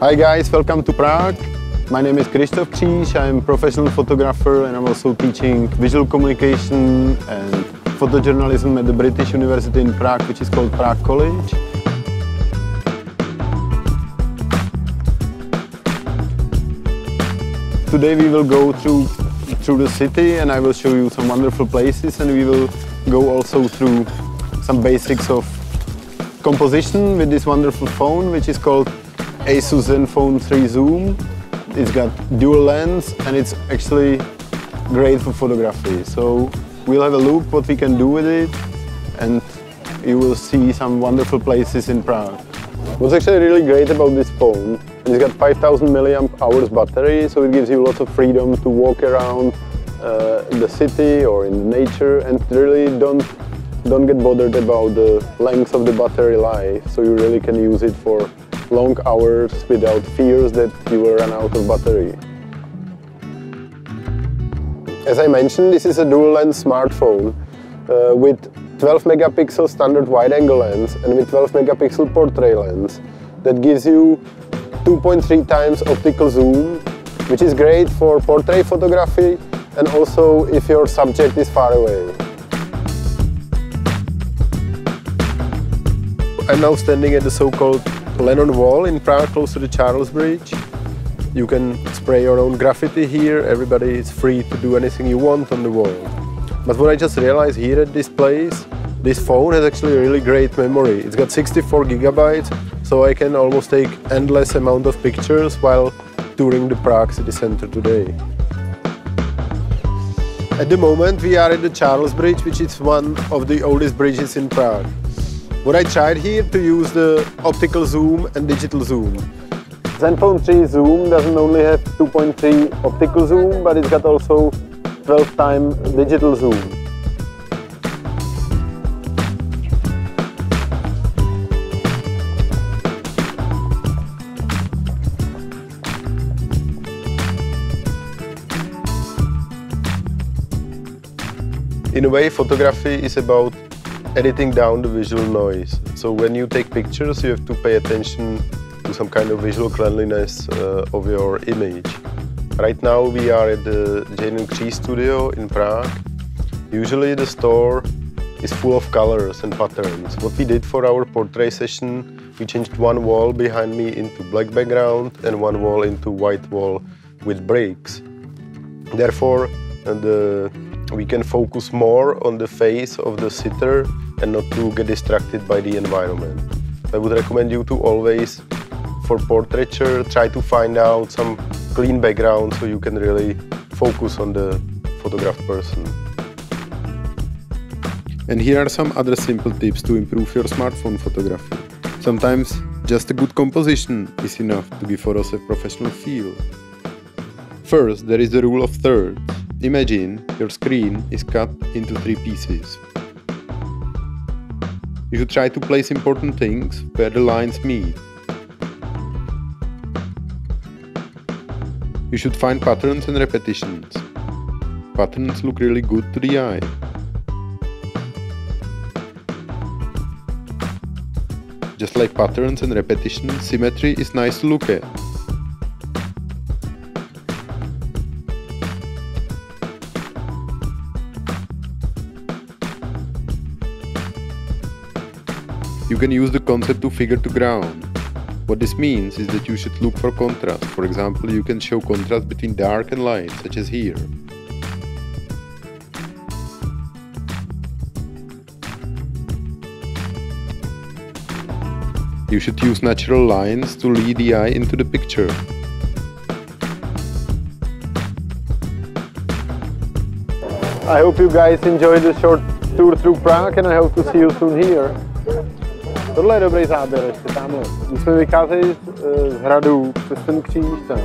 Hi guys, welcome to Prague. My name is Kryztof Kriz. I'm a professional photographer and I'm also teaching visual communication and photojournalism at the British University in Prague, which is called Prague College. Today we will go through the city and I will show you some wonderful places, and we will go also through some basics of composition with this wonderful phone, which is called ASUS ZenFone 3 Zoom. It's got dual lens and it's actually great for photography. So we'll have a look what we can do with it, and you will see some wonderful places in Prague. What's actually really great about this phone, it's got 5000 mAh battery, so it gives you lots of freedom to walk around in the city or in nature, and really don't get bothered about the length of the battery life. So you really can use it for long hours without fears that you will run out of battery. As I mentioned, this is a dual lens smartphone with 12 megapixel standard wide angle lens and with 12 megapixel portrait lens that gives you 2.3 times optical zoom, which is great for portrait photography and also if your subject is far away. I'm now standing at the so-called Lennon Wall in Prague, close to the Charles Bridge. You can spray your own graffiti here. Everybody is free to do anything you want on the wall. But what I just realized here at this place, this phone has actually a really great memory. It's got 64 gigabytes, so I can almost take endless amount of pictures while touring the Prague city center today. At the moment we are at the Charles Bridge, which is one of the oldest bridges in Prague. What I tried here to use the optical zoom and digital zoom. ZenFone 3 Zoom doesn't only have 2.3 optical zoom, but it's got also 12 times digital zoom. In a way, photography is about editing down the visual noise. So when you take pictures, you have to pay attention to some kind of visual cleanliness of your image. Right now we are at the ZenHOW studio in Prague. Usually the store is full of colors and patterns. What we did for our portrait session, we changed one wall behind me into black background and one wall into white wall with bricks. Therefore, we can focus more on the face of the sitter and not to get distracted by the environment. I would recommend you to always, for portraiture, try to find out some clean background so you can really focus on the photographed person. And here are some other simple tips to improve your smartphone photography. Sometimes just a good composition is enough to give photos a professional feel. First, there is the rule of thirds. Imagine your screen is cut into 3 pieces. You should try to place important things where the lines meet. You should find patterns and repetitions. Patterns look really good to the eye. Just like patterns and repetitions, symmetry is nice to look at. You can use the concept to figure to ground. What this means is that you should look for contrast. For example, you can show contrast between dark and light, such as here. You should use natural lines to lead the eye into the picture. I hope you guys enjoyed the short tour through Prague and I hope to see you soon here. Tohle je dobrý záběr, ještě tamhle. My jsme vycházeli z hradu přes ten kříž tam.